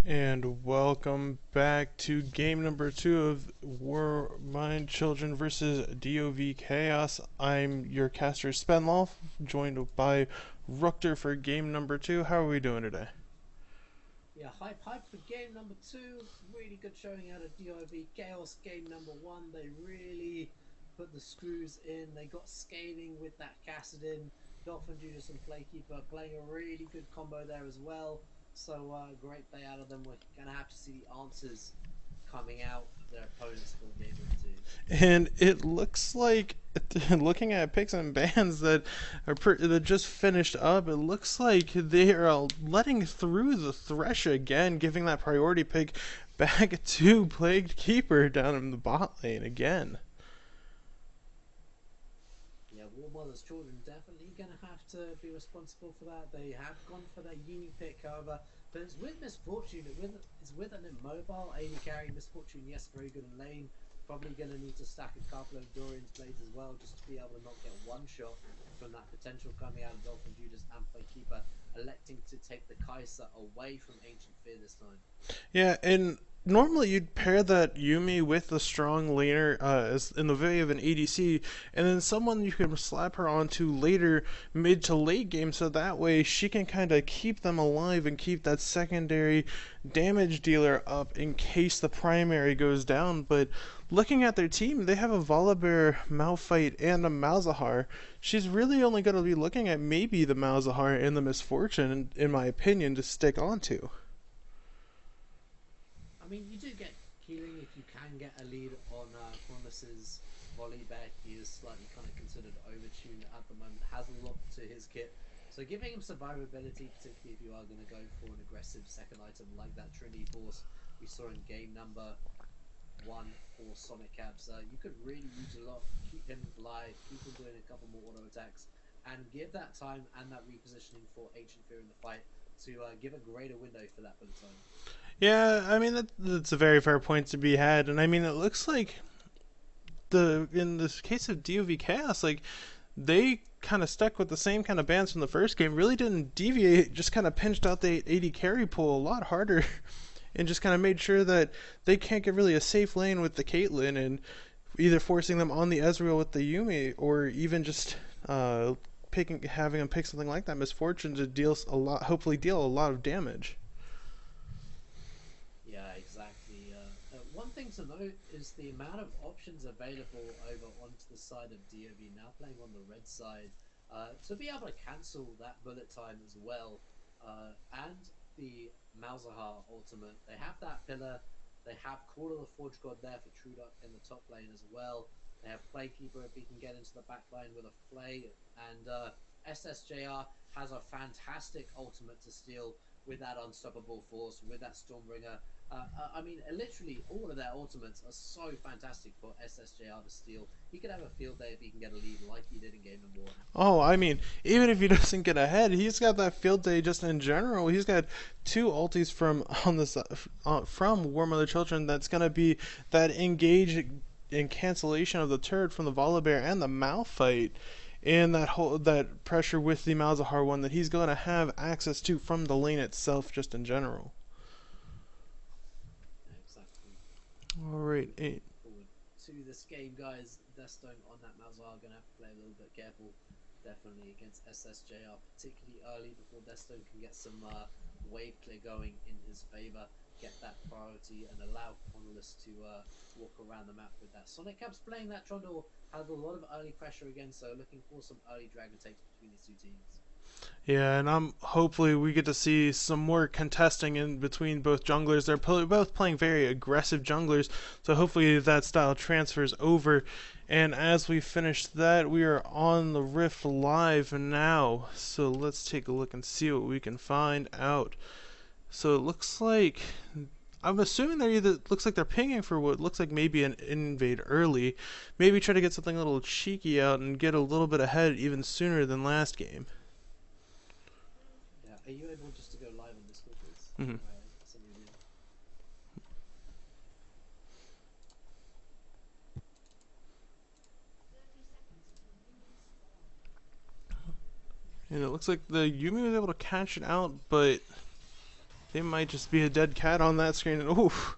And welcome back to game number 2 of Warmind Children versus DoV Chaos. I'm your caster Spenloff, joined by Rukter for game number 2. How are we doing today? Yeah, hype for game number two. Really good showing out of DIV Chaos. Game number one, they really put the screws in. They got scaling with that Cassidin, Dolphin Judas, and Playkeeper playing a really good combo there as well. So great play out of them. We're gonna have to see the answers coming out of their opponents for game number two. And it looks like, looking at picks and bans that just finished up, it looks like they are letting through the Thresh again, giving that priority pick back to Plagued Keeper down in the bot lane again. Yeah, Warmother's children definitely going to have to be responsible for that. They have gone for that Yumi pick, however, but it's with Misfortune. It's with an immobile AD carry. Misfortune, yes, very good in lane. Probably going to need to stack a couple of Dorian's blades as well, just to be able to not get one shot from that potential coming out of Dolphin Judas and Playkeeper, electing to take the Kai'Sa away from Ancient Fear this time. Yeah, and normally you'd pair that Yumi with a strong laner as in the way of an ADC, and then someone you can slap her onto later, mid to late game, so that way she can kind of keep them alive and keep that secondary damage dealer up in case the primary goes down. But looking at their team, they have a Volibear, Malphite, and a Malzahar. She's really only going to be looking at maybe the Malzahar and the Misfortune, in my opinion, to stick onto. I mean, you do get Keeling if you can get a lead on Cronus's volley back. He is slightly kind of considered overtuned at the moment, has a lot to his kit. So giving him survivability, particularly if you are going to go for an aggressive second item like that Trinity Force we saw in game number one for Sonic Cabs, you could really use a lot. Keep him live, keep him doing a couple more auto attacks, and give that time and that repositioning for Ancient Fear in the fight to give a greater window for that bullet time. Yeah, I mean that's a very fair point to be had, and I mean it looks like the in this case of DoV Chaos, like they kind of stuck with the same kind of bans from the first game, really didn't deviate, just kind of pinched out the 80 carry pool a lot harder, and just kind of made sure that they can't get really a safe lane with the Caitlyn, and either forcing them on the Ezreal with the Yumi, or even just having them pick something like that Misfortune to deal a lot, hopefully deal a lot of damage. Yeah, exactly. One thing to note is the amount of options available over onto the side of DOV now playing on the red side to be able to cancel that bullet time as well. And the Malzahar ultimate, they have that pillar. They have Call of the Forge God there for Truda in the top lane as well. They have Playkeeper if he can get into the back line with a Flay. And SSJR has a fantastic ultimate to steal with that Unstoppable Force, with that Stormbringer. I mean, literally all of their ultimates are so fantastic for SSJR to steal. He could have a field day if he can get a lead like he did in game number one. Oh, I mean, even if he doesn't get ahead, he's got that field day just in general. He's got two ultis from on this from Warmother Children. That's gonna be that engage and cancellation of the turret from the Volibear and the Malphite, and that pressure with the Malzahar one that he's gonna have access to from the lane itself, just in general. Yeah, exactly. All right, Looking forward to this game, guys. Destone on that Malzahar going to have to play a little bit careful. Definitely against SSJR, particularly early before Destone can get some wave clear going in his favor. Get that priority and allow Connolus to walk around the map with that. Sonic Cap's playing that Trundle, has a lot of early pressure again, so looking for some early dragon takes between these two teams. yeah, and hopefully we get to see some more contesting in between both junglers. They're both playing very aggressive junglers, so hopefully that style transfers over. And as we finish that, we are on the Rift live now. So let's take a look and see what we can find out. So it looks like I'm assuming they're either looks like they're pinging for what looks like maybe an invade early, maybe try to get something a little cheeky out and get a little bit ahead even sooner than last game. Yeah, are you able just to go live on Discord, please? Mm-hmm. Send you in. And it looks like the Yumi was able to catch it out, but They might just be a dead cat on that screen. And oof,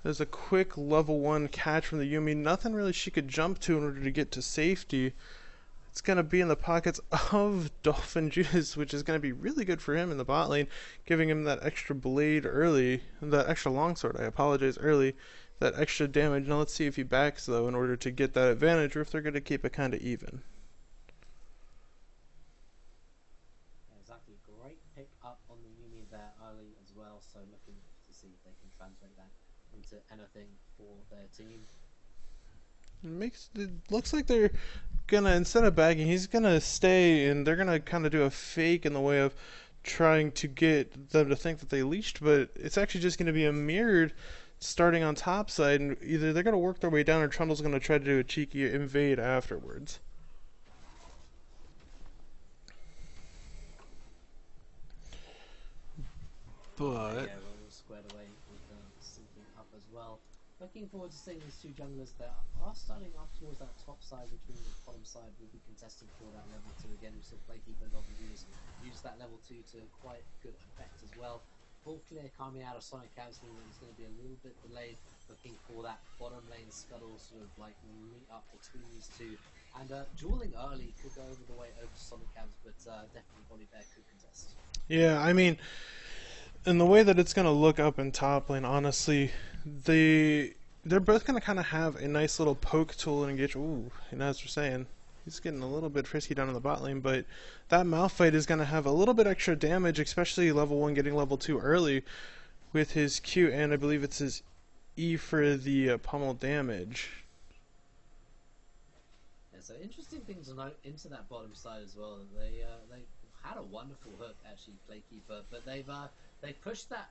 there's a quick level 1 catch from the Yumi. Nothing really she could jump to in order to get to safety. It's going to be in the pockets of Dolphin Juice, which is going to be really good for him in the bot lane, giving him that extra blade early, that extra longsword, I apologize, early, that extra damage. Now let's see if he backs, though, in order to get that advantage, or if they're going to keep it kind of even. Exactly, great pick up on the Yumi there early as well, so looking to see if they can translate that into anything for their team. It looks like they're gonna, instead of bagging, he's gonna stay, and they're gonna kind of do a fake in the way of trying to get them to think that they leashed, but it's actually just gonna be a mirrored starting on top side, and either they're gonna work their way down, or Trundle's gonna try to do a cheeky invade afterwards. But Yeah, we're all squared away with syncing up as well. Looking forward to seeing these two junglers that are starting up towards that top side, which means the bottom side will be contesting for that level 2 again. We saw Playkeeper and Use that level 2 to quite good effect as well. Full clear coming out of Sonic Cabs, meaning it's going to be a little bit delayed. Looking for that bottom lane scuttle, sort of like meet up between these two. And dueling early could go over the way over to Sonic Cabs, but definitely Volibear could contest. yeah, I mean, in the way that it's gonna look up in top lane, honestly, they're both gonna kind of have a nice little poke tool and engage. Ooh, and as we're saying, he's getting a little bit frisky down in the bot lane, but that Malphite is gonna have a little bit extra damage, especially level 1 getting level 2 early with his Q, and I believe it's his E for the pummel damage. Yeah, so interesting thing to note into that bottom side as well. They had a wonderful hook actually, Playkeeper, but they've pushed that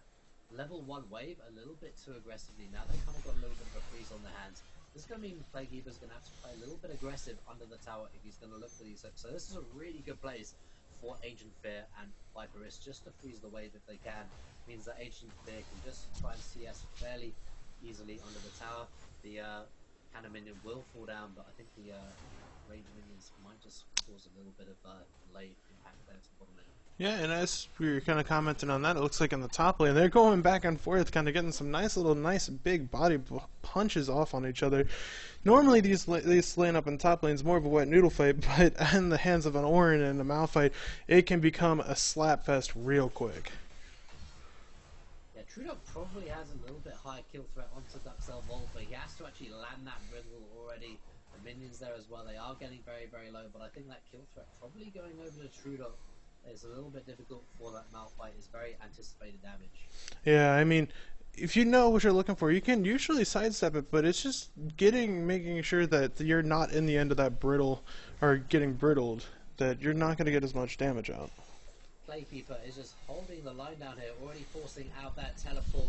level 1 wave a little bit too aggressively. Now they've kind of got a little bit of a freeze on their hands. This is going to mean Playkeeper's going to have to play a little bit aggressive under the tower if he's going to look for these hooks. So this is a really good place for Ancient Fear and Viperist just to freeze the wave if they can. Means that Ancient Fear can just try and CS fairly easily under the tower. The cannon minion will fall down, but I think the range minions might just cause a little bit of delayed impact there to the bottom lane. Yeah, and as we were kind of commenting on that, it looks like in the top lane, they're going back and forth, kind of getting some nice big body punches off on each other. Normally, these lane up in top lane is more of a wet noodle fight, but in the hands of an Orin and a Malphite, it can become a slap fest real quick. Yeah, Trudok probably has a little bit higher kill threat onto Duxel Volt, but he has to actually land that riddle already. The minions there as well, they are getting very, very low, but I think that kill threat probably going over to Trudok is a little bit difficult for that Malphite. It's very anticipated damage. Yeah, I mean, if you know what you're looking for, you can usually sidestep it, but it's just making sure that you're not in the end of that brittle, or getting brittled, that you're not going to get as much damage out. Playkeeper is just holding the line down here, already forcing out that teleport,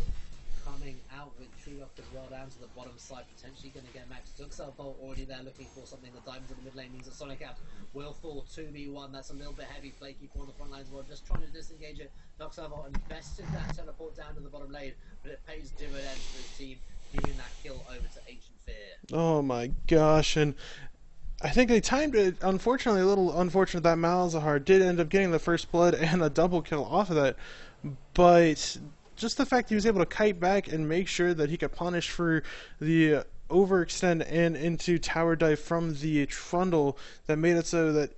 coming out with Trudok as well down to the bottom side, potentially going to get max. Duxel Bolt already there looking for something. The diamonds in the mid lane means that Sonic Cap will fall 2v1. That's a little bit heavy. Playkeeper on the front lines as well, just trying to disengage it. Duxel Bolt invested that teleport down to the bottom lane, but it pays dividends for his team, giving that kill over to Ancient Fear. Oh my gosh, and I think they timed it, unfortunately, a little unfortunate that Malzahar did end up getting the first blood and a double kill off of that, but just the fact he was able to kite back and make sure that he could punish for the overextend and into tower dive from the Trundle that made it so that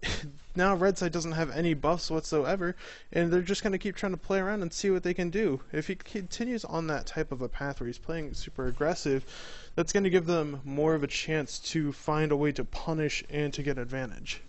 now red side doesn't have any buffs whatsoever, and they're just going to keep trying to play around and see what they can do. If he continues on that type of a path where he's playing super aggressive, that's going to give them more of a chance to find a way to punish and to get advantage.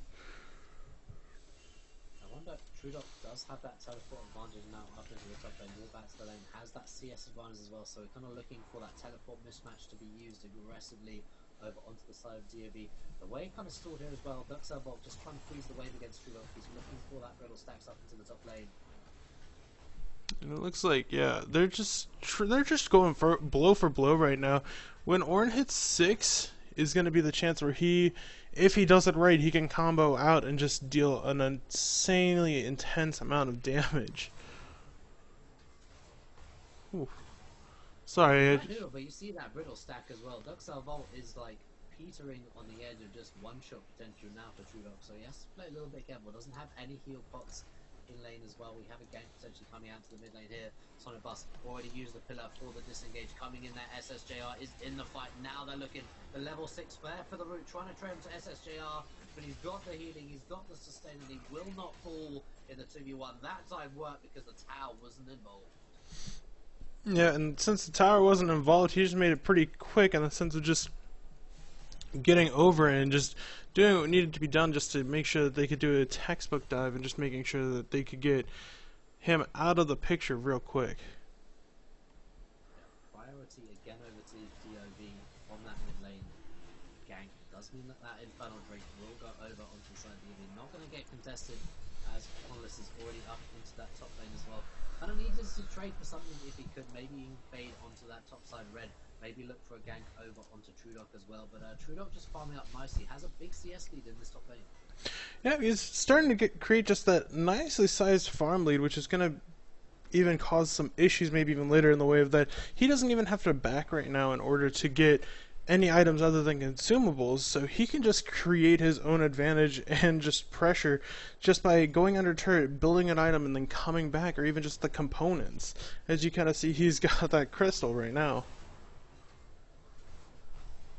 I wonder if Trudok does have that teleport advantage now up into the top lane. More back to the lane has that CS advantage as well, so we're kind of looking for that teleport mismatch to be used aggressively over onto the side of DoV. The way kind of stalled here as well. Duxel Bolt just trying to freeze the wave against Trudok. He's looking for that brittle stacks up into the top lane. And it looks like, yeah, they're just going for blow right now. When Ornn hits 6 is going to be the chance where if he does it right, he can combo out and just deal an insanely intense amount of damage. Ooh. Sorry. But you see that brittle stack as well. Duxel Volt is like petering on the edge of just one-shot potential now for Trudok, so he has to play a little bit careful. Doesn't have any heal pots in lane as well. We have a gank potentially coming out to the mid lane here. Sonic Bus already used the pillar for the disengage. Coming in there, SSJR is in the fight. Now they're looking the level 6 flare for the root, trying to trade him to SSJR, but he's got the healing, he's got the sustain, and he will not fall in the 2v1. That time worked because the tower wasn't involved. Yeah, and since the tower wasn't involved, he just made it pretty quick in the sense of just getting over and just doing what needed to be done just to make sure that they could do a textbook dive and just making sure that they could get him out of the picture real quick. Priority again over to DOV on that mid lane gank. Does mean that that Infernal Drake will go over onto the side of DOV. Not going to get contested as Monolith is already up into that top lane as well. Kind of needed to trade for something if he could. Maybe fade onto that top side red. Maybe look for a gank over onto Trudok as well. But Trudok just farming up nicely. Has a big CS lead in this top lane. Yeah, he's starting to create just that nicely sized farm lead, which is going to even cause some issues maybe even later in the wave that he doesn't even have to back right now in order to get any items other than consumables, so he can just create his own advantage and just pressure just by going under turret, building an item, and then coming back, or even just the components. As you kind of see, he's got that crystal right now.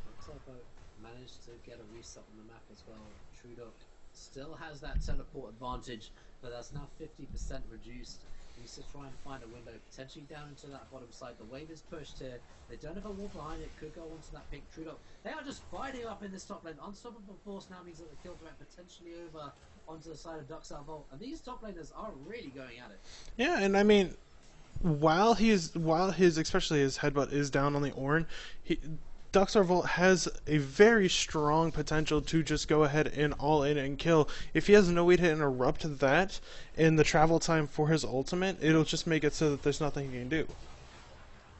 Looks like I managed to get a reset on the map as well. Trudok still has that teleport advantage, but that's now 50% reduced. He needs to try and find a window, potentially down into that bottom side. The wave is pushed here. They don't have a wall behind it. Could go onto that pink Trudok. They are just fighting up in this top lane. Unstoppable force now means that the kill threat potentially over onto the side of Duxar Vault. And these top laners are really going at it. Yeah, and I mean, while his especially his headbutt is down on the Ornn, Duxar Vault has a very strong potential to just go ahead and all in and kill. If he has no way to interrupt that in the travel time for his ultimate, it'll just make it so that there's nothing he can do.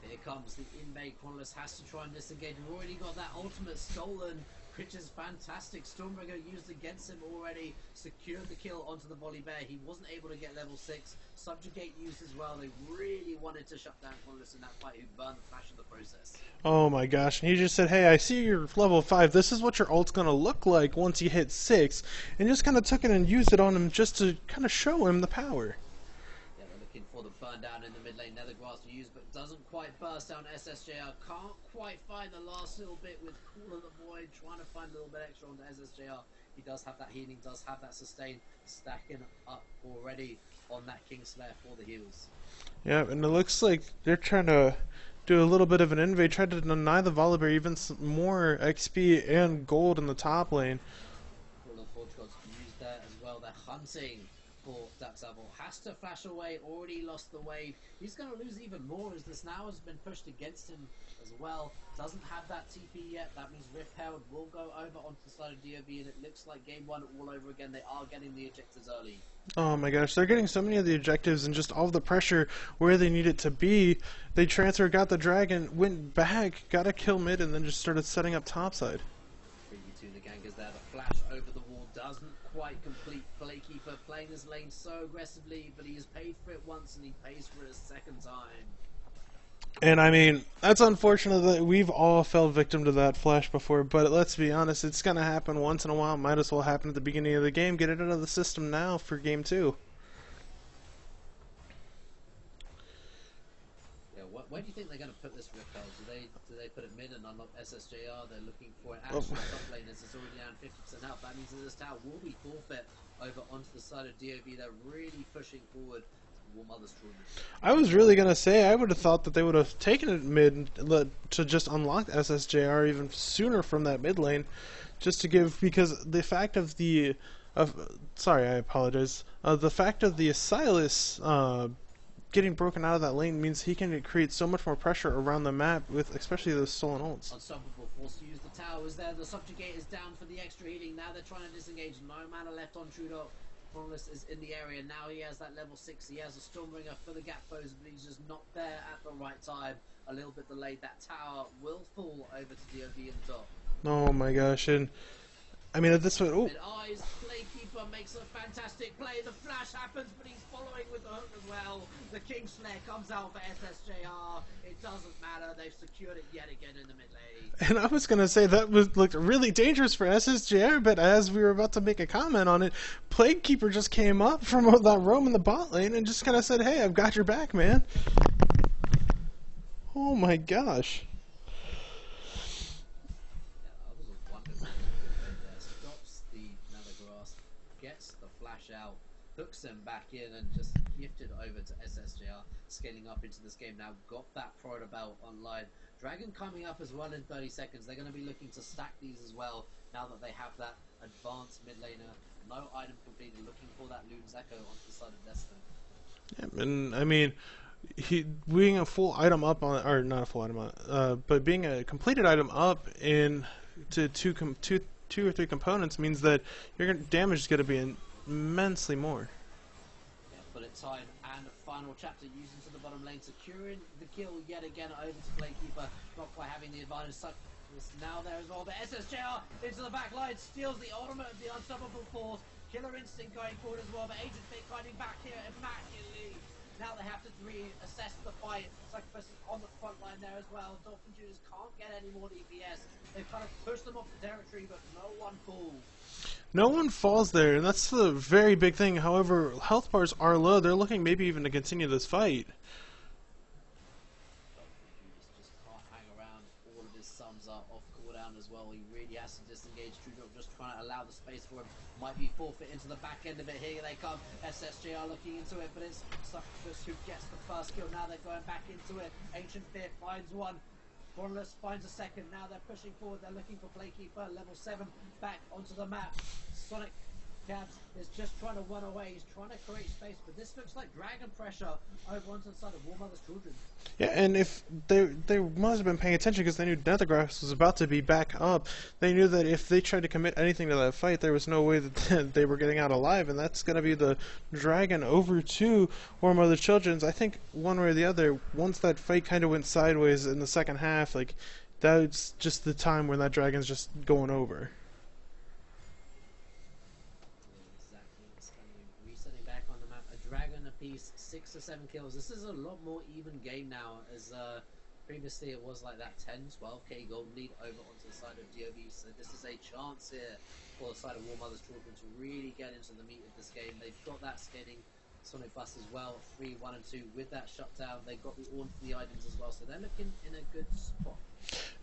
Here comes the in-bay. Quantless has to try and disengage. We've already got that ultimate stolen, which is fantastic. Stormbreaker used against him already, secured the kill onto the volley bear. He wasn't able to get level 6. Subjugate used as well. They really wanted to shut down Quantless in that fight, who burned the flash in the process. Oh my gosh, and he just said, hey, I see you're level 5, this is what your ult's gonna look like once you hit 6, and just kind of took it and used it on him just to kind of show him the power. Yeah, they're looking for the burn down in the mid lane. Nethergrass to use, but doesn't quite burst down. SSJR can't quite find the last little bit with Cool of the Void, trying to find a little bit extra onto SSJR. He does have that healing, does have that sustain, stacking up already on that Kingslayer for the heals. Yeah, and it looks like they're trying to do a little bit of an invade, try to deny the Volibear even more XP and gold in the top lane. Cool of the Forge Gods used there as well. They're hunting for Duxar Vault. Has to flash away, already lost the wave. He's going to lose even more as this now has been pushed against him as well. Doesn't have that TP yet. That means Rift Herald will go over onto the side of DOV, and it looks like game 1 all over again. They are getting the ejectors early. Oh my gosh, they're getting so many of the objectives and just all of the pressure where they need it to be. They transferred, got the dragon, went back, got a kill mid, and then just started setting up topside. 3v2, the gang is there. The flash over the wall doesn't quite complete. Playkeeper playing his lane so aggressively, but he has paid for it once and he pays for it a second time. And I mean, that's unfortunate that we've all fell victim to that flash before, but let's be honest, it's going to happen once in a while. Might as well happen at the beginning of the game. Get it out of the system now for game 2. Yeah, where do you think they're going to put this Rift Herald? Do they put it mid and unlock SSJR? They're looking for it. Actually, top lane is already down 50% health. That means that this tower will be forfeit over onto the side of DOV. They're really pushing forward. Warmother's I was really going to say, I would have thought that they would have taken it mid to just unlock SSJR even sooner from that mid lane, just to give, because the fact of the, sorry, I apologize, the fact of the Silas getting broken out of that lane means he can create so much more pressure around the map with especially those stolen ults. Unstoppable force to use the towers there. The Subjugate is down for the extra healing. Now they're trying to disengage. No mana left on Trudok. Quantless is in the area. Now he has that level 6. He has a Stormbringer for the gap foes, but he's just not there at the right time. A little bit delayed. That tower will fall over to DOV in the top. Oh my gosh, and I mean, at this point, oh, Mid eyes, Playkeeper makes a fantastic play. The flash happens, but he's following with the hook as well. The Kingslayer comes out for SSJR. It doesn't matter. They've secured it yet again in the mid lane. and I was gonna say that looked really dangerous for SSJR, but as we were about to make a comment on it, Plague Keeper just came up from that roam in the bot lane and just kind of said, "Hey, I've got your back, man." Oh my gosh. Stops the Nethergrass, gets the flash out, hooks them back in, and just gifted over to SSJR, scaling up into this game now. Got that Prota belt online. Dragon coming up as well in 30 seconds. They're going to be looking to stack these as well now that they have that advanced mid laner. No item completed, looking for that Loon's Echo onto the side of Destiny. Yeah, and I mean, he being a full item up on, or not a full item up, but being a completed item up in to two or three components means that your damage is going to be immensely more. Yeah, bullet time and final chapter used into the bottom lane, securing the kill yet again over to Playkeeper, not quite having the advantage. Is now there as well, but SSJR into the back line, steals the ultimate of the unstoppable force. Killer Instinct going forward as well, but Agent Fate fighting back here immaculately. Now they have to reassess the fight. Succubus is on the front line there as well. Dolphin Judas can't get any more DPS. They've kind of pushed them off the territory, but no one falls. No one falls there, and that's the very big thing. However, health bars are low. They're looking maybe even to continue this fight. Just can't hang around. All of his sums are off cooldown as well. He really has to disengage. Trudor just trying to allow the space for him. Might be forfeit into the back end of it. Here they come. SSJR looking into it, but it's Succubus who gets the first kill. Now they're going back into it. Ancient Fear finds one. Formless finds a second. Now they're pushing forward. They're looking for Playkeeper, level 7, back onto the map. Sonic Cabs is just trying to run away. He's trying to create space, but this looks like dragon pressure over onto the side of Warmother's children. Yeah, and if they must have been paying attention because they knew Nethergrass was about to be back up. They knew that if they tried to commit anything to that fight, there was no way that they were getting out alive, and that's going to be the dragon over to Warmother's Children's. I think one way or the other, once that fight kind of went sideways in the second half, like that's just the time when that dragon's just going over. Resetting back on the map, a dragon apiece, 6 to 7 kills. This is a lot more even game now, as previously it was like that 10-12k gold lead over onto the side of DoVC. So this is a chance here for the side of Warmother's Children to really get into the meat of this game. They've got that scaling Sonic Bus as well, 3, 1 and 2 with that shutdown. They've got the Orn for the items as well, so they're looking in a good spot.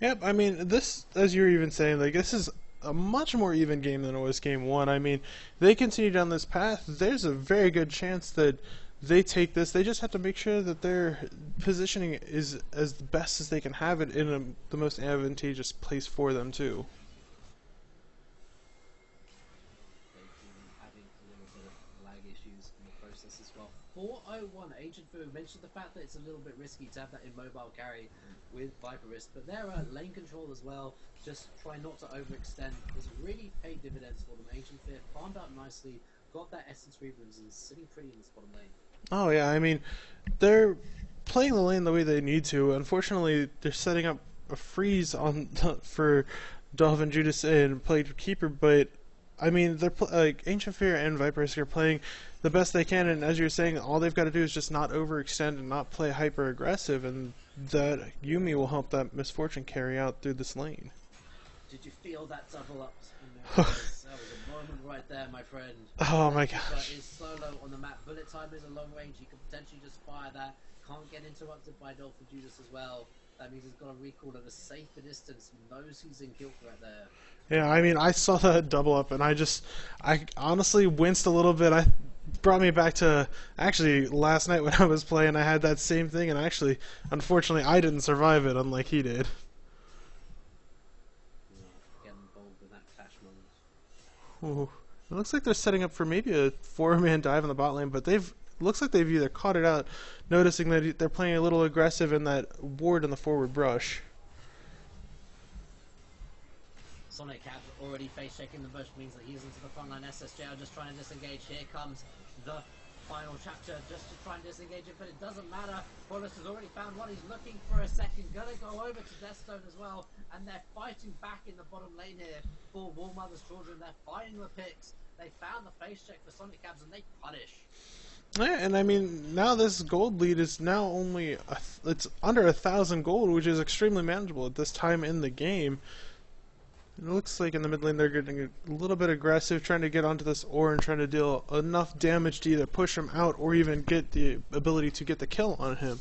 Yep, I mean, this, as you were even saying, like, this is a much more even game than it was game 1. I mean, they continue down this path, there's a very good chance that they take this. They just have to make sure that their positioning is as best as they can have it in the most advantageous place for them, too. Having a little bit of lag issues in the process as well. 401 Agent Fu mentioned the fact that it's a little bit risky to have that immobile carry with Viper Wrist, but their lane control as well, just try not to overextend, has really paid dividends for them. Ancient Fear farmed up nicely, got that Essence Reavers and sitting pretty in this bottom lane. Oh yeah, I mean, they're playing the lane the way they need to. Unfortunately, they're setting up a freeze on for Dolphin Judas and Playkeeper, but I mean, they're like Ancient Fear and Viper Risk are playing the best they can, and as you're saying, all they've got to do is just not overextend and not play hyper aggressive, and that Yuumi will help that Misfortune carry out through this lane. Did you feel that double up? That was a moment right there, my friend. Oh my gosh. Is solo on the map. Bullet time is a long range. You can potentially just fire that. Can't get interrupted by Dolphin Judas as well. That means he's got a recall at a safer distance. He knows he's in kill threat there. Yeah, I mean, I saw that double up, and I honestly winced a little bit. I brought me back to actually last night when I was playing. I had that same thing, and actually, unfortunately, I didn't survive it, unlike he did. Get involved in that clash moment. Ooh. It looks like they're setting up for maybe a 4-man dive in the bot lane, but looks like they've either caught it out, noticing that they're playing a little aggressive in that ward in the forward brush. Sonic Cap already face checking the bush, means that he's into the front line. SSJR just trying to disengage. Here comes the final chapter just to try and disengage it, but it doesn't matter. Paulus has already found one. He's looking for a second. Gonna go over to Deathstone as well, and they're fighting back in the bottom lane here for Warmother's children. They're fighting the picks. They found the face check for Sonic Cabs, and they punish. Yeah, and I mean, now this gold lead is now only it's under 1,000 gold, which is extremely manageable at this time in the game. It looks like in the mid lane they're getting a little bit aggressive, trying to get onto this ore and trying to deal enough damage to either push him out or even get the ability to get the kill on him.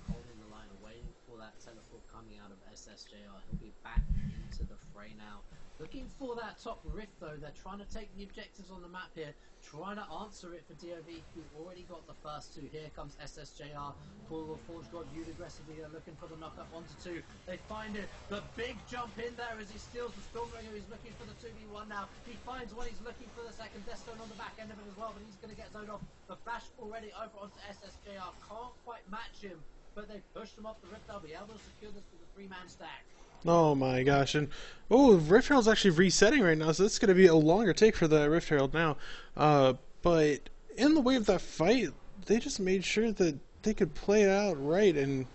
Holding the line, waiting for that teleport coming out of SSJR. He'll be back into the fray now. Looking for that top rift though. They're trying to take the objectives on the map here, trying to answer it for DoV, who already got the first two. Here comes SSJR. Pool of Forge God viewed aggressively. They're looking for the knockup onto two. They find it. The big jump in there as he steals the Stormbringer. He's looking for the 2v1 now. He finds one. He's looking for the second. Deathstone on the back end of it as well, but he's going to get zoned off. The flash already over onto SSJR. Can't quite match him, but they pushed him off the rift. They'll be able to secure this with a 3-man stack. Oh my gosh, and oh, Rift Herald's actually resetting right now, so it's going to be a longer take for the Rift Herald now. But in the way of that fight, they just made sure that they could play it out right, and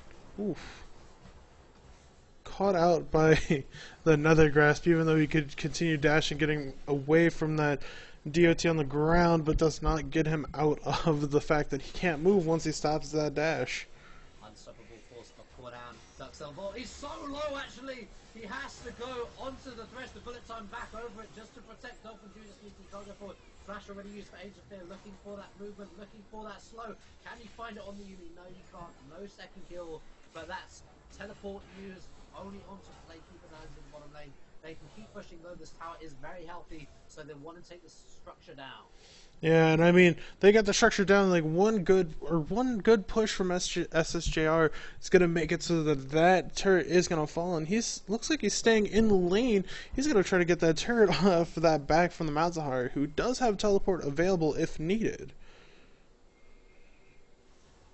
oof, caught out by the Nether Grasp, even though he could continue dashing, getting away from that DOT on the ground, but does not get him out of the fact that he can't move once he stops that dash. Unstoppable force of Cordan. Duxel Vault. He's so low actually. He has to go onto the thresh. The bullet time back over it just to protect Dolphin Judas. Needs to go forward. Flash already used for Age of Fear. Looking for that movement. Looking for that slow. Can you find it on the Yumi? No, you can't. No second kill. But that's teleport used only onto Playkeeper Nines in the bottom lane. They can keep pushing though. This tower is very healthy, so they want to take the structure down. Yeah, and I mean, they got the structure down. Like one good push from SSJR is gonna make it so that that turret is gonna fall, and looks like he's staying in the lane. He's gonna try to get that turret off that back from the Malzahar, who does have teleport available if needed.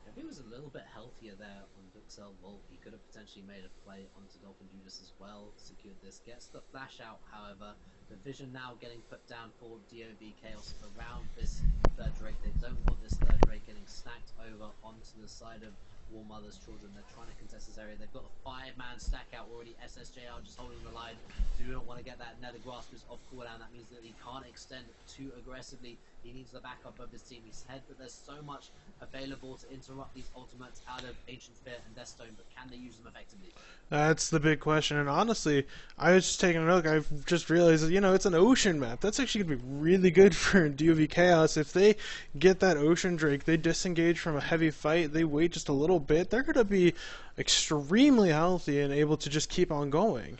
If he was a little bit healthier there on Duxel Vault, he could have potentially made a play onto Dolphin Judas as well. Secured this, gets the flash out, however. The vision now getting put down for DoV Chaos around this third Drake. They don't want this third Drake getting stacked over onto the side of Warmother's children. They're trying to contest this area. They've got a 5-man stack out already. SSJR just holding the line. Do not want to get that Nether Grasp off cooldown. That means that he can't extend too aggressively. He needs the backup of his team. He's said that there's so much available to interrupt these ultimates out of Ancient Fear and Deathstone, but can they use them effectively? That's the big question, and honestly, I was just taking a look. I've just realized that, it's an ocean map. That's actually going to be really good for DoV Chaos. If they get that Ocean Drake, they disengage from a heavy fight, they wait just a little bit, they're going to be extremely healthy and able to just keep on going.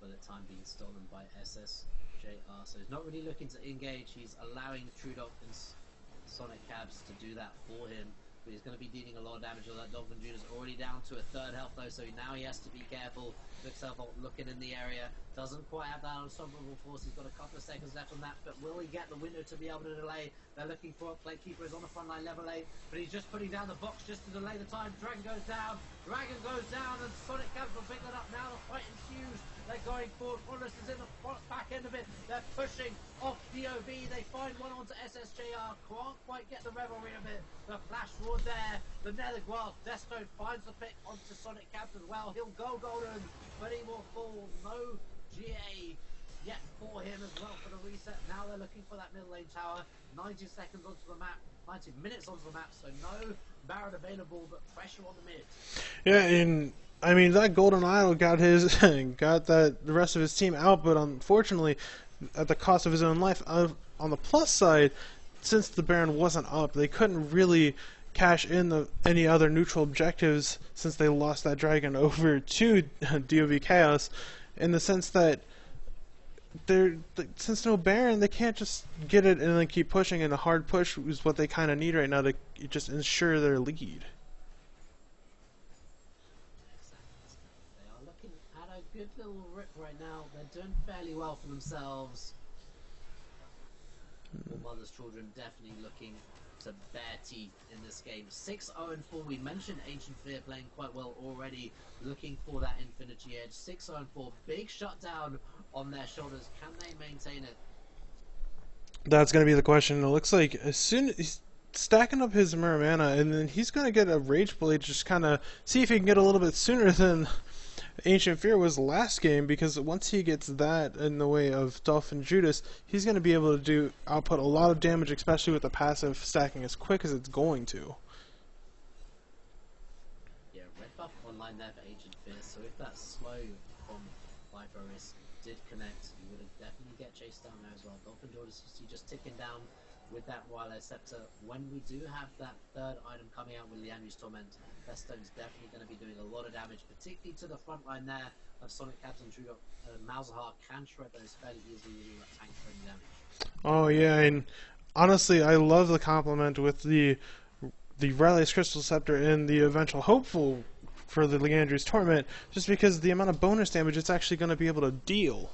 Bullet time being stolen by SSJR, so he's not really looking to engage. He's allowing Trudok and Sonic Cabs to do that for him, but he's going to be dealing a lot of damage. That Dolphin Judas already down to a third health though, so now he has to be careful. Duxel Vault looking in the area, doesn't quite have that unstoppable force. He's got a couple of seconds left on that, but will he get the window to be able to delay? They're looking for a Playkeeper is on the front line, level 8, but he's just putting down the box just to delay the time. Dragon goes down, and Sonic Cabs will pick that up. Now the fight ensues. They're going forward. Forest is in the back end of it. They're pushing off DoV. They find one onto SSJR. Can't quite get the revelry of it. The flash roar there. The Nether Grasp. Deathstone finds the pick onto Sonic Cabs as well. He'll go golden, but he will fall. No GA yet for him as well for the reset. Now they're looking for that middle lane tower. 90 seconds onto the map. 90 minutes onto the map. So no Baron available, but pressure on the mid. Yeah, and I mean, that Golden Idol got the rest of his team out, but unfortunately, at the cost of his own life. On the plus side, since the Baron wasn't up, they couldn't really cash in any other neutral objectives since they lost that dragon over to DoV Chaos, in the sense that since no Baron, they can't just get it and then keep pushing, and a hard push is what they kind of need right now to just ensure their lead. Good little rip right now. They're doing fairly well for themselves. Warmother's children definitely looking to bare teeth in this game. 6-0-4. We mentioned Ancient Fear playing quite well already, looking for that Infinity Edge. 6-0-4. Big shutdown on their shoulders. Can they maintain it? That's going to be the question. It looks like as soon he's stacking up his Mirror Mana, and then he's going to get a Rage Blade, just kind of see if he can get a little bit sooner than Ancient Fear was last game, because once he gets that in the way of Dolphin Judas, he's going to be able to output a lot of damage, especially with the passive stacking as quick as it's going to. Yeah, red buff online there for Ancient Fear, so if that slow from Viper Risk did connect, you would have definitely get chased down there as well. Dolphin Judas, you see just ticking down with that Wireless Scepter. When we do have that third item coming out with Lianu's Torment, Festone's definitely going to be doing a lot of damage, particularly to the front line there of Sonic Captain True. Malzahar can shred those fairly easily with that tank friendly damage. Oh yeah, and honestly, I love the compliment with the Riley's Crystal Scepter and the eventual hopeful for the Liandry's Torment, just because the amount of bonus damage it's actually going to be able to deal.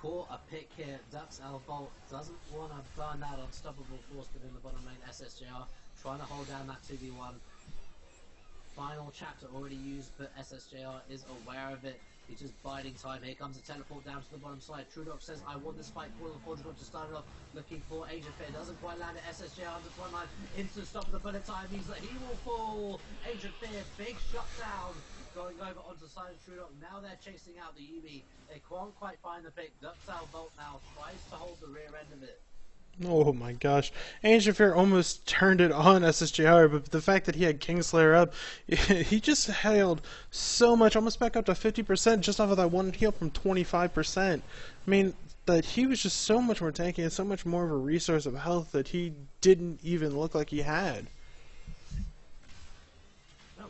Caught a pick here. Dux Bolt doesn't want to burn that unstoppable force within the bottom lane. SSJR trying to hold down that 2v1. Final chapter already used, but SSJR is aware of it. He's just biding time. Here comes a teleport down to the bottom side. Trudok says, I want this fight for the Forge to start it off. Looking for Ancient Fear. Doesn't quite land it. SSJR on the front line. Instant stop of the bullet time means that he will fall. Ancient Fear, big shutdown. Going over onto the side of Trudok. Now they're chasing out the Yuumi. They can't quite find the pick. Duxal Bolt now tries to hold the rear end of it. Oh my gosh. Ancient Fear almost turned it on SSJR, but the fact that he had Kingslayer up, he just held so much, almost back up to 50% just off of that one heal from 25%. I mean, that he was just so much more tanky and so much more of a resource of health that he didn't even look like he had.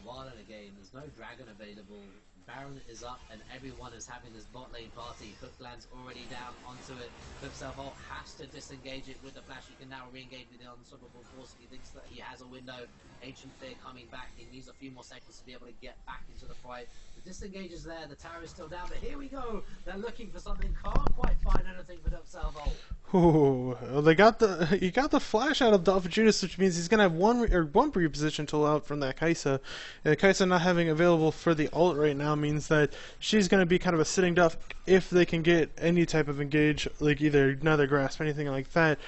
While in the game, there's no dragon available. Baron is up and everyone is having this bot lane party. Hookland's already down onto it. Hookself has to disengage it with the flash. He can now re-engage with the unstoppable force. He thinks that he has a window. Ancient Fear coming back. He needs a few more seconds to be able to get back into the fight. The disengage is there. The tower is still down, but here we go. They're looking for something. Can't quite find anything for Duxalvo. Ooh, well, he got the flash out of Dolphin Judas, which means he's gonna have one reposition tool out from that Kai'Sa. And Kai'Sa not having available for the ult right now means that she's gonna be kind of a sitting duck if they can get any type of engage, like either Nether Grasp, anything like that,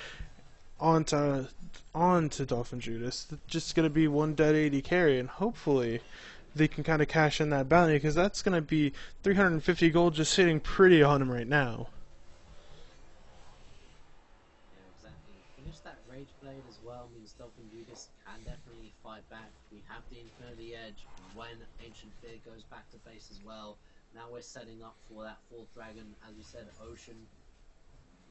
onto Dolphin Judas. It's just gonna be one dead AD carry, and hopefully they can kind of cash in that bounty, because that's gonna be 350 gold just sitting pretty on him right now. Rage Blade as well means Dolphin Judas can definitely fight back. We have the Infinity Edge when Ancient Fear goes back to base as well. Now we're setting up for that fourth dragon, as we said, Ocean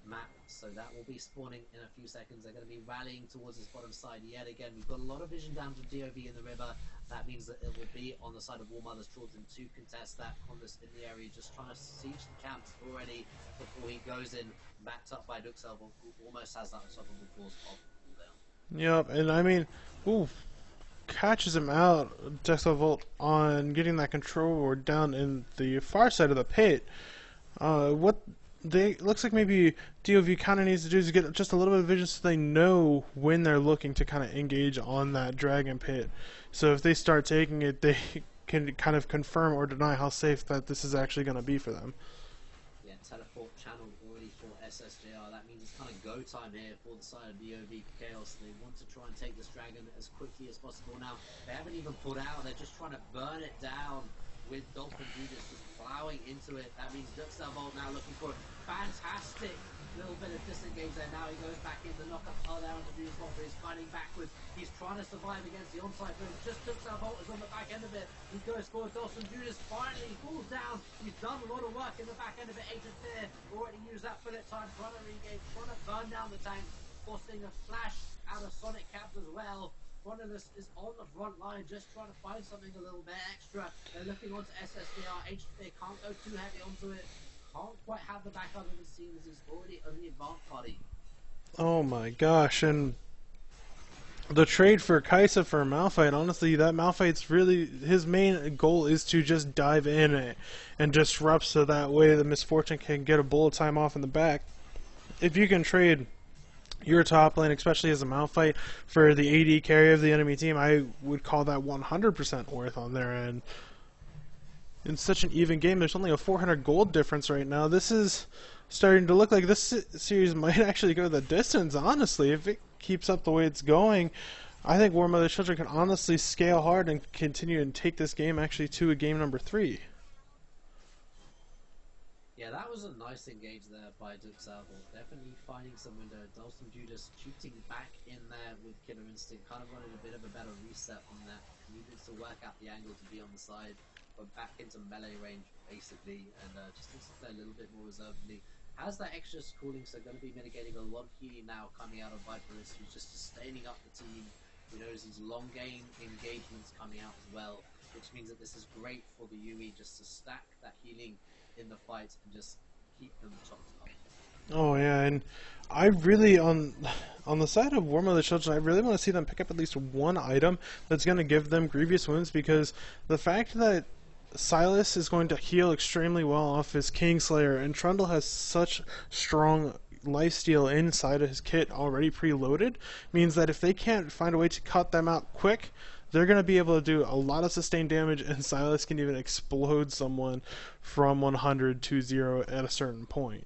map, so that will be spawning in a few seconds. They're going to be rallying towards this bottom side yet again. We've got a lot of vision down to DoV in the river. That means that it will be on the side of Warmother's Children to contest that Condus in the area, just trying to siege the camps already before he goes in, backed up by Duxel, who almost has that unstoppable force off cooldown. Yep, and I mean, ooh, catches him out, Duxel on getting that control ward down in the far side of the pit. Looks like maybe DoV kind of needs to do is get just a little bit of vision so they know when they're looking to kind of engage on that dragon pit. So if they start taking it, they can kind of confirm or deny how safe that this is actually going to be for them. Yeah, teleport channel already for SSJR. That means it's kind of go time here for the side of DoV Chaos. They want to try and take this dragon as quickly as possible. Now, they haven't even put out. They're just trying to burn it down with Dolphin Judas just plowing into it. That means Duxel now looking for a fantastic little bit of disengage there. Now he goes back in the knockup there on the Judas Bomber. He's fighting backwards. He's trying to survive against the onside boom. Just Duxel is on the back end of it. He goes for Dolphin Judas. Finally falls down. He's done a lot of work in the back end of it. Ancient Fear already used that bullet time, trying to reengage, trying to burn down the tank, forcing a flash out of Sonic Cap as well. Monolith is on the front line, just trying to find something a little bit extra. They're looking onto SSDR. Ancient Fear can't go too heavy onto it. Can't quite have the backup of the scene as he's already on the advanced party. Oh my gosh, and the trade for Kai'Sa for Malphite, honestly, that Malphite's really, his main goal is to just dive in and disrupt so that way the Misfortune can get a bullet time off in the back. If you can trade your top lane, especially as a Malphite, for the AD carry of the enemy team, I would call that 100% worth on their end. In such an even game, there's only a 400 gold difference right now. This is starting to look like this series might actually go the distance, honestly. If it keeps up the way it's going, I think Warmother Children can honestly scale hard and continue and take this game actually to a game number 3. Yeah, that was a nice engage there by Duxalvo. Definitely finding some window. Dalston Judas shooting back in there with Killer Instinct. Kind of wanted a bit of a better reset on that. Needed to work out the angle to be on the side. But back into melee range, basically. And just needs to play a little bit more reservedly. Has that extra schooling, so going to be mitigating a lot of healing now coming out of Viperus, who's just sustaining up the team. Who knows these long game engagements coming out as well. Which means that this is great for the Yumi just to stack that healing in the fight and just keep them chopped up. Oh yeah, and I really on the side of Warmother Children, I really want to see them pick up at least one item that's going to give them grievous wounds, because the fact that Silas is going to heal extremely well off his Kingslayer, and Trundle has such strong lifesteal inside of his kit already preloaded, means that if they can't find a way to cut them out quick, they're going to be able to do a lot of sustained damage, and Silas can even explode someone from 100 to 0 at a certain point.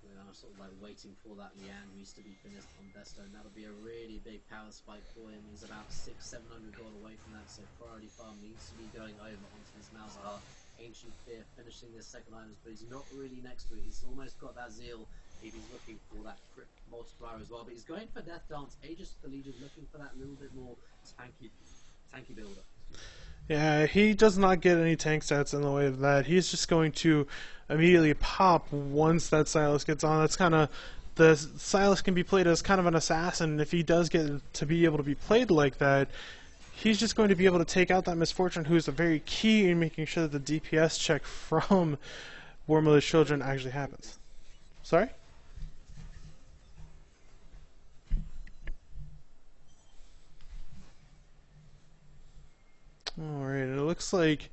I'm sort of like waiting for that Liang to be finished on Deathstone. That'll be a really big power spike for him. He's about 600-700 gold away from that, so priority farm needs to be going over onto this Malzahar. Ancient Fear finishing this second items, but he's not really next to it. He's almost got that zeal if he's looking for that crit multiplier as well. But he's going for Death Dance. Aegis of the Legion looking for that little bit more tanky builder. Yeah, he does not get any tank stats in the way of that. He's just going to immediately pop once that Silas gets on. That's kind of, the Silas can be played as kind of an assassin, and if he does get to be able to be played like that, he's just going to be able to take out that Misfortune, who's a very key in making sure that the DPS check from Warmother's Children actually happens. Sorry? Alright, and it looks like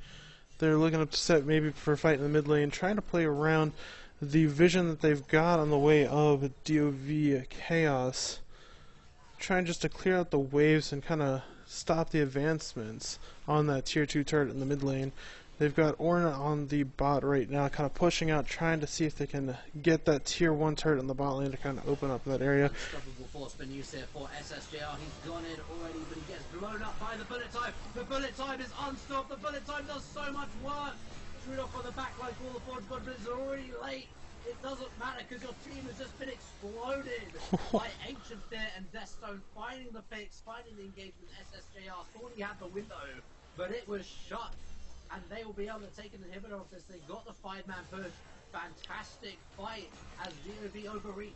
they're looking up to set maybe for a fight in the mid lane, trying to play around the vision that they've got on the way of DoV Chaos. Trying just to clear out the waves and kind of stop the advancements on that tier 2 turret in the mid lane. They've got Orna on the bot right now, kind of pushing out, trying to see if they can get that tier 1 turret in the bot lane to kind of open up that area. Unstoppable force been used here for SSJR. He's gone in already, but he gets blown up by the bullet time. The bullet time is unstopped. The bullet time does so much work. Trudok on the back line for all the Forge God, but it's already late. It doesn't matter because your team has just been exploded by Ancient Fear and Deathstone, finding the fix, finding the engagement. SSJR thought he had the window, but it was shut. And they will be able to take an inhibitor off this thing. Got the 5-man push. Fantastic fight as DoV overreach.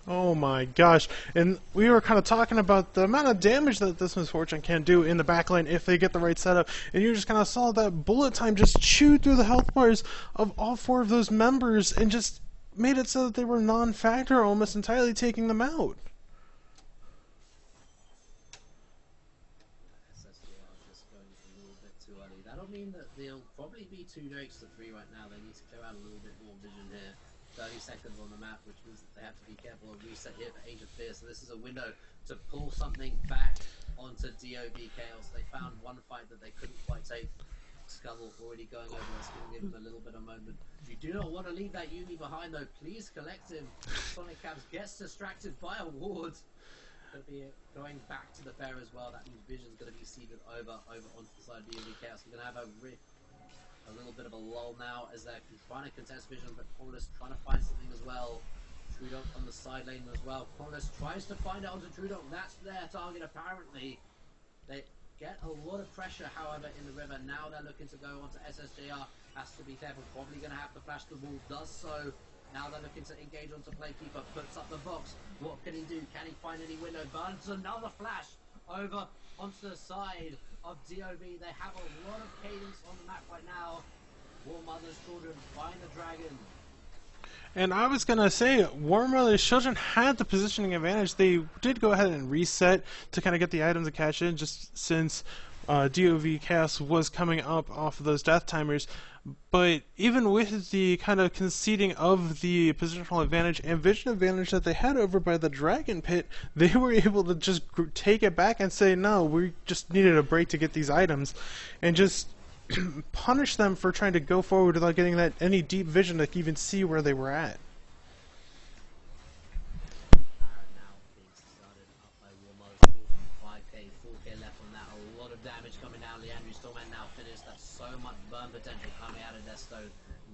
Oh my gosh. And we were kind of talking about the amount of damage that this Misfortune can do in the backline if they get the right setup. And you just kind of saw that bullet time just chew through the health bars of all 4 of those members and just made it so that they were non-factor, almost entirely taking them out. That'll mean that they'll probably be 2 Drakes to 3 right now. They need to clear out a little bit more vision here. 30 seconds on the map, which means that they have to be careful of reset here for Age of Fear. So this is a window to pull something back onto DoV Chaos. They found one fight that they couldn't quite take. Scuttle already going over. It's going to give him a little bit of moment. You do not want to leave that Yumi behind though. Please collect him. Sonic Cabs gets distracted by a ward. Going to be going back to the fair as well. That means Vision's going to be seeded over onto the side of DoV Chaos. We're going to have a little bit of a lull now as they're trying to contest Vision, but Corliss trying to find something as well. Trudok on the side lane as well. Corliss tries to find it onto Trudok. That's their target apparently. They get a lot of pressure, however, in the river. Now they're looking to go onto SSJR. Has to be careful. Probably going to have to flash the wall. Does so. Now they're looking to engage onto Playkeeper, puts up the box. What can he do? Can he find any window? Burns another flash over onto the side of DoV. They have a lot of cadence on the map right now. Warmother's Children find the dragon. And I was going to say, Warmother's Children had the positioning advantage. They did go ahead and reset to kind of get the items to catch in, just since DoV Chaos was coming up off of those death timers. But even with the kind of conceding of the positional advantage and vision advantage that they had over by the Dragon Pit, they were able to just take it back and say, no, we just needed a break to get these items. And just punish them for trying to go forward without getting that any deep vision to even see where they were at. Now being started up by Warmother, 5k, 4k left on that. A lot of damage coming down. Leandri's Torment now finished. That's so much burn potential coming out of Desto.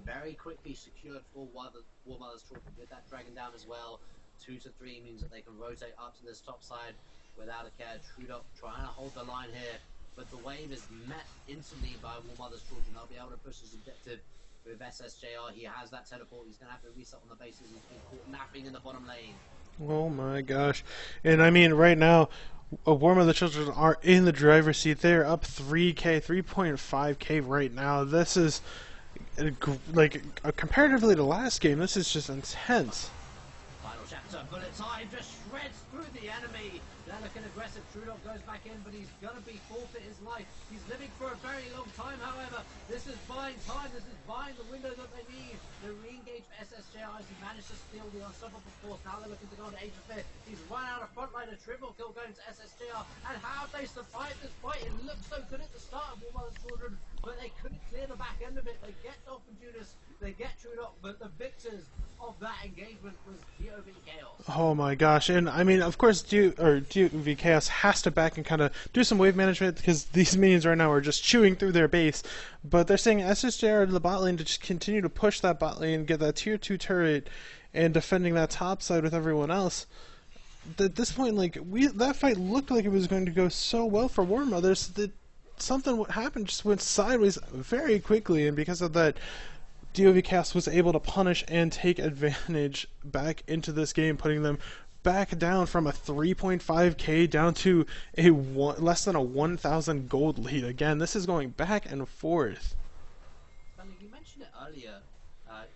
Very quickly secured for Warmother's Torment with that dragon down as well. 2 to 3 means that they can rotate up to this top side without a care. Trudok trying to hold the line here, but the wave is met instantly by Warmother's Children. They'll be able to push his objective with SSJR. He has that teleport. He's going to have to reset on the bases. He's been caught napping in the bottom lane. Oh my gosh. And I mean, right now, Warmother Children are in the driver's seat. They're up 3k, 3.5k right now. This is, like, comparatively to last game, this is just intense. Final chapter, bullet time just shreds through the enemy. They're looking aggressive. Trudok goes back in, but he's going to be forfeit his life. He's living for a very long time, however. This is buying time. This is buying the window that they need. They re-engage for SSJR as he managed to steal the unstoppable force. Now they're looking to go on to Age of Fear. He's run out of frontliner. Triple kill going to SSJR. And how have they survived this fight? It looked so good at the start of Warmother's Children, but they couldn't clear the back end of it. They get Dolphin Judas, they get Trudok, but the victors of that engagement was DoV Chaos. Oh my gosh. And I mean, of course, DoV Chaos has to back and kind of do some wave management because these minions right now are just chewing through their base. But they're saying SSJR to the bot lane to just continue to push that bot lane, get that tier 2 turret, and defending that top side with everyone else. At this point, like, that fight looked like it was going to go so well for Warmothers that something happened, just went sideways very quickly, and because of that, DoV Chaos was able to punish and take advantage back into this game, putting them back down from a 3.5k down to a less than a 1,000 gold lead. Again, this is going back and forth. Funny, you mentioned it earlier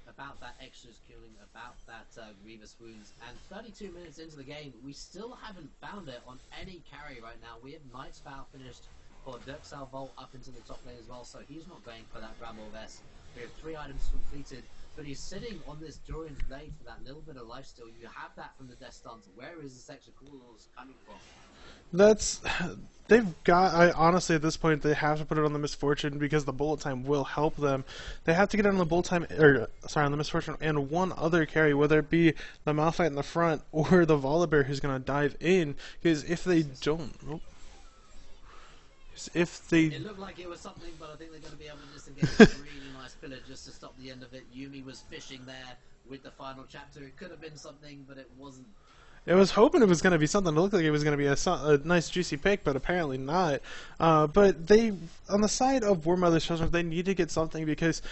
about that extras killing, about that Grievous wounds, and 32 minutes into the game, we still haven't found it on any carry right now. We have Knight's Vow finished for Dirk Salvolt up into the top lane as well, so he's not going for that Bramble Vest. We have 3 items completed, but he's sitting on this Durian's Blade for that little bit of life steal. You have that from the Death Stance. Where is this extra coolers coming from? They've got, honestly at this point they have to put it on the Misfortune because the bullet time will help them. They have to get it on the bullet time, on the Misfortune and one other carry, whether it be the Malphite in the front or the Volibear who's going to dive in, because if they don't... It looked like it was something, but I think they're going to be able to disengage a really nice pillar just to stop the end of it. Yumi was fishing there with the final chapter. It could have been something, but it wasn't. I was hoping it was going to be something. It looked like it was going to be a nice juicy pick, but apparently not. But they, on the side of Warmother's Children, they need to get something because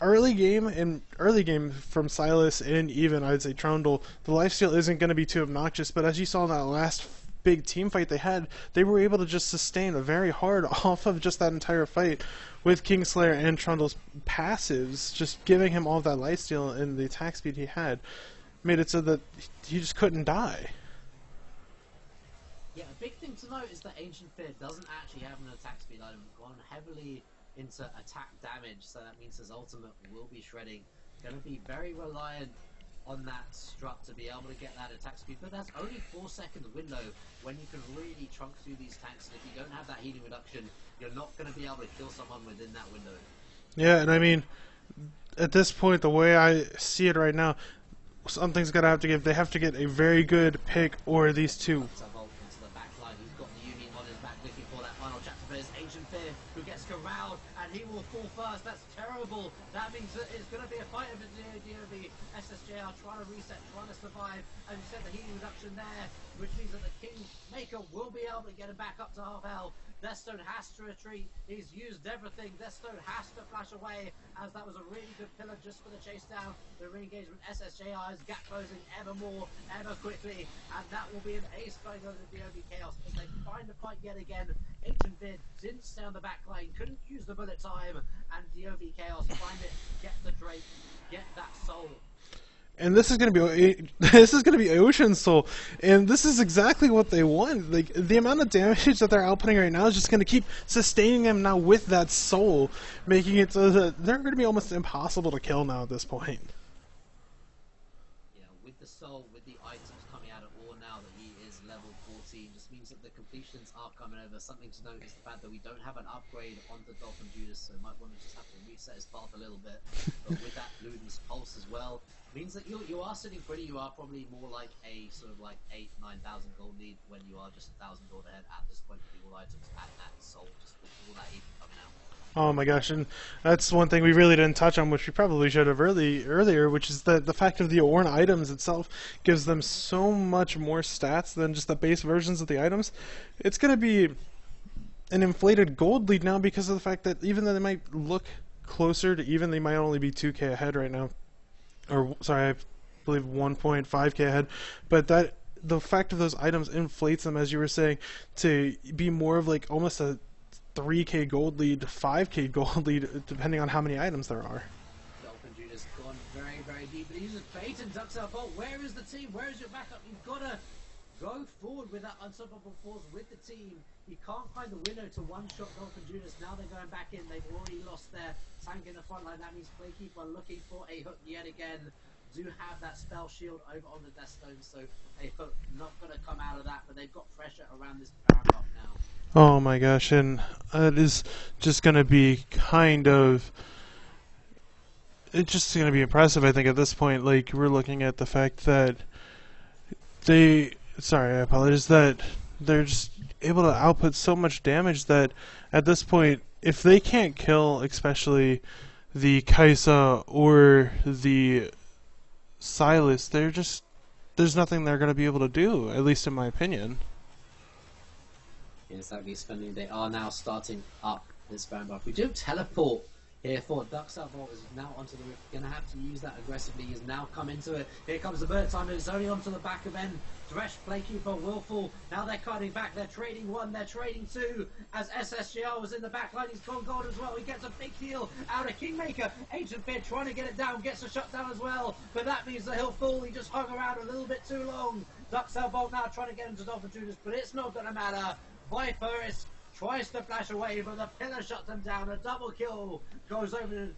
early game from Silas and even I'd say Trundle, the lifesteal isn't going to be too obnoxious. But as you saw in that last big team fight they had, they were able to just sustain very hard off of just that entire fight with Kingslayer and Trundle's passives, just giving him all of that lifesteal and the attack speed he had, made it so that he just couldn't die. Yeah, a big thing to note is that Ancient Fear doesn't actually have an attack speed item. Gone heavily into attack damage, so that means his ultimate will be shredding. Going to be very reliant on that strut to be able to get that attack speed, but that's only 4-second window when you can really trunk through these tanks, and if you don't have that healing reduction, you're not going to be able to kill someone within that window. Yeah, and I mean, at this point, the way I see it right now, something's going to have to give. They have to get a very good pick, or these two. Into the back line. He's got the Yumi on his back looking for that final chapter, but it's Ancient Fear who gets corralled, and he will fall first. That's terrible. That means that it's going to be a fight of the DoV SSJR trying to reset, trying to survive, and you said the healing reduction there, which means that the Kingmaker will be able to get him back up to half health. Deathstone has to retreat. He's used everything. Deathstone has to flash away, as that was a really good pillar just for the chase down. The re-engagement SSJR is gap closing ever more, ever quickly, and that will be an ace going over the DoV Chaos as they find the fight yet again. Ancient Fear didn't stay on the back line, couldn't use the bullet time, and DoV Chaos find it, get the Drake, get that soul. And this is going to be Ocean Soul, and this is exactly what they want. Like, the amount of damage that they're outputting right now is just going to keep sustaining them now with that soul, making it so that they're going to be almost impossible to kill now at this point. Yeah, with the soul, with the items coming out at all now that he is level 14. Just means that the completions are coming over. Something to note is the fact that we don't have an upgrade onto Dolphin Judas, so might want to just have to reset his path a little bit. But with that Luden's Pulse as well, means that you are sitting pretty. You are probably more like a sort of like 8,000-9,000 gold lead when you are just 1,000 gold ahead at this point for the all items at that soul, just with all that even coming out. Oh my gosh, and that's one thing we really didn't touch on, which we probably should have earlier, which is that the fact of the Ornn items itself gives them so much more stats than just the base versions of the items. It's going to be an inflated gold lead now because of the fact that even though they might look closer to even, they might only be 2k ahead right now. Or, sorry, I believe 1.5k ahead. But that the fact of those items inflates them, as you were saying, to be more of like almost a 3k gold lead, 5k gold lead, depending on how many items there are. Dolphin Judas gone very, very deep, but he uses bait and ducks out bolt. Where is the team? Where is your backup? You've got to go forward with that unstoppable force with the team. You can't find the window to one-shot Dolphin Judas. Now they're going back in. They've already lost their tank in the front line. That means Playkeeper looking for a hook yet again. Do have that spell shield over on the Death Stone, so a hook not going to come out of that, but they've got pressure around this Baron Buff now. Oh my gosh, and it is just going to be kind of... It's just going to be impressive, I think, at this point. Like, we're looking at the fact that they... Sorry, I apologize. That they're just able to output so much damage that at this point, if they can't kill, especially the Kaisa or the Silas, they're just... There's nothing they're going to be able to do, at least in my opinion. Exactly, spending. They are now starting up this Baron Buff. We do teleport here for Duxar Vault is now onto the roof. Gonna have to use that aggressively. He's now come into it. Here comes the bird time. It's only onto the back of end. Thresh, Playkeeper, Willful. Now they're cutting back. They're trading one. They're trading two. As SSGR was in the back line, he's gone gold as well. He gets a big heal out of Kingmaker. Ancient Fear trying to get it down. Gets a shutdown as well. But that means that he'll fall. He just hung around a little bit too long. Duxar Vault now trying to get into Dolphin Judas, but it's not gonna matter. Viperus tries to flash away, but the pillar shuts him down. A double kill goes over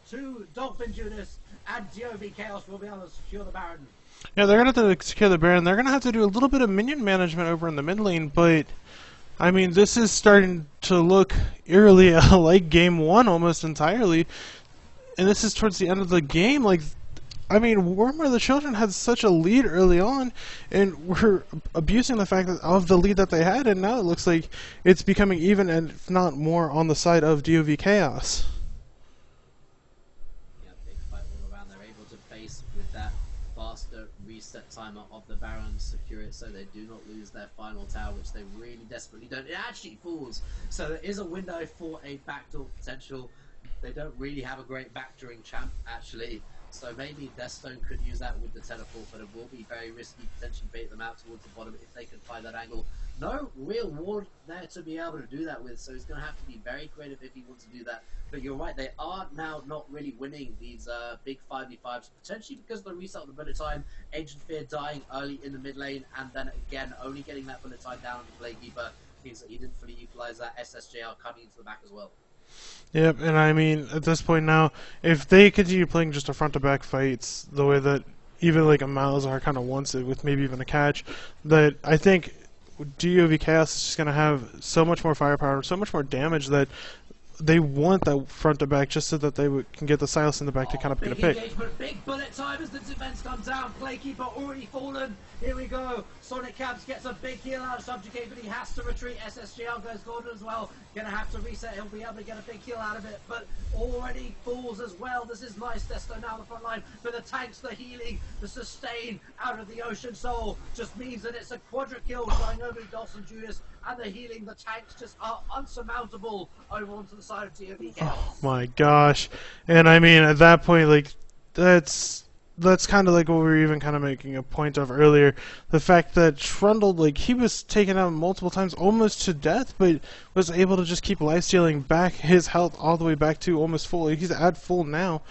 to Dolphin Judas, and DoV Chaos will be able to secure the Baron. Yeah, they're going to have to secure the Baron. They're going to have to do a little bit of minion management over in the mid lane, but I mean, this is starting to look eerily like game one almost entirely, and this is towards the end of the game. Like, I mean, Warmother the Children had such a lead early on, and we're abusing the fact of the lead that they had, and now it looks like it's becoming even, and if not more, on the side of DoV Chaos. Yeah, big fight all around. They're able to base with that faster reset timer of the Baron, secure it so they do not lose their final tower, which they really desperately don't. It actually falls, so there is a window for a backdoor potential. They don't really have a great backdooring champ, actually. So maybe Deathstone could use that with the teleport, but it will be very risky, potentially bait them out towards the bottom if they can find that angle. No real ward there to be able to do that with, so he's going to have to be very creative if he wants to do that. But you're right, they are now not really winning these big 5v5s, potentially because of the reset of the bullet time, Ancient Fear dying early in the mid lane, and then again, only getting that bullet time down on the Playkeeper means that he didn't fully utilize that. SSJR cutting into the back as well. Yep, and I mean, at this point now, if they continue playing just a front-to-back fights, the way that even like a Malazar kind of wants it, with maybe even a catch, that I think DoV Chaos is just going to have so much more firepower, so much more damage that they want that front to back just so that they can get the Silas in the back to kind of get a pick. Big bullet time as the defense comes down. Playkeeper already fallen. Here we go. Sonic Cabs gets a big heal out of Subjugate, but he has to retreat. SSGR goes golden as well. Gonna have to reset. He'll be able to get a big heal out of it, but already falls as well. This is nice. Desto now on the front line, but the tanks, the healing, the sustain out of the Ocean Soul just means that it's a quadra kill going over to Dolphin Judas, and the healing, the tanks just are unsurmountable over onto the side of DoV Chaos. Oh my gosh. And I mean, at that point, like, that's kind of like what we were even kind of making a point of earlier. The fact that Trundle, like, he was taken out multiple times almost to death, but was able to just keep lifestealing back his health all the way back to almost full. He's at full now.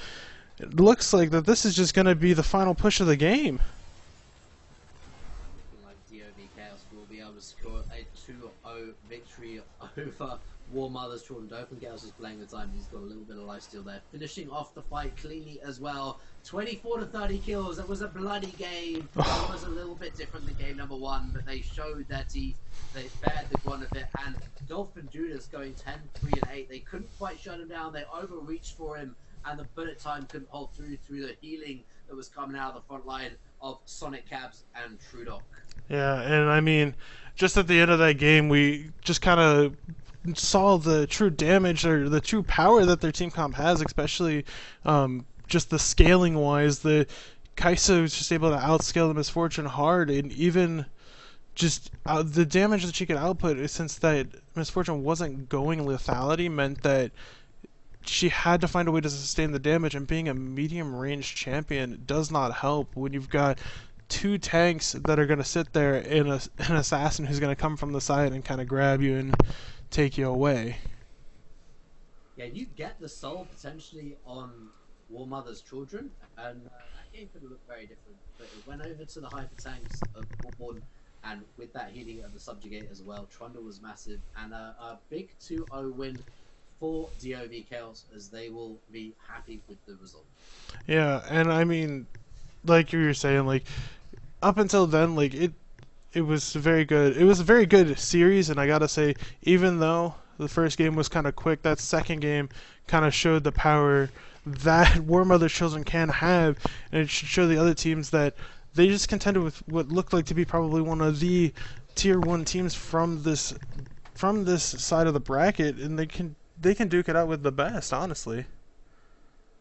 It looks like that this is just going to be the final push of the game. Like DOV Chaos will be able to score a 2-0 victory over Warmother's Children. Don't forget, was just playing the time. He's got a little bit of lifesteal there. Finishing off the fight cleanly as well. 24 to 30 kills. That was a bloody game. It was a little bit different than game number 1, but they showed their teeth. They bared the grunt of it. And Dolphin Judas going 10, 3, and 8. They couldn't quite shut him down. They overreached for him, and the bullet time couldn't hold through the healing that was coming out of the front line of Sonic Cabs and Trudoc. Yeah, and I mean, just at the end of that game, we just kind of saw the true damage or the true power that their team comp has, especially just the scaling wise. The Kaisa was just able to outscale the Misfortune hard, and even just the damage that she could output, since that Misfortune wasn't going lethality, meant that she had to find a way to sustain the damage, and being a medium range champion does not help when you've got two tanks that are going to sit there and an assassin who's going to come from the side and kind of grab you and take you away. Yeah, you get the soul potentially on Warmother's Children, and that game could look very different. But it went over to the hyper tanks of Warborn, and with that healing of the Subjugate as well, Trundle was massive, and a big 2-0 win for DOV Chaos, as they will be happy with the result. Yeah, and I mean, like you were saying, like up until then, like it was very good. It was a very good series, and I gotta say, even though the first game was kind of quick, that second game kind of showed the power that Warmother Children can have, and it should show the other teams that they just contended with what looked like to be probably one of the tier 1 teams from this side of the bracket, and they can duke it out with the best, honestly.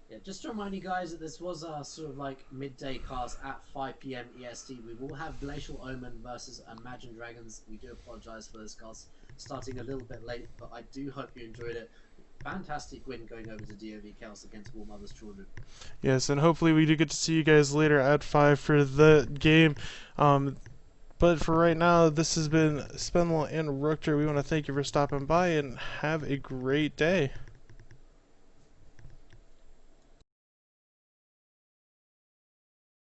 Yeah, just to remind you guys that this was a sort of like midday cast at 5 p.m. EST. We will have Glacial Omen versus Imagine Dragons. We do apologize for this cast starting a little bit late, but I do hope you enjoyed it. Fantastic win going over to DOV Chaos against Warmother's Children. Yes, and hopefully we do get to see you guys later at 5 for the game. But for right now, this has been Spenwell and Rookter. We want to thank you for stopping by, and have a great day.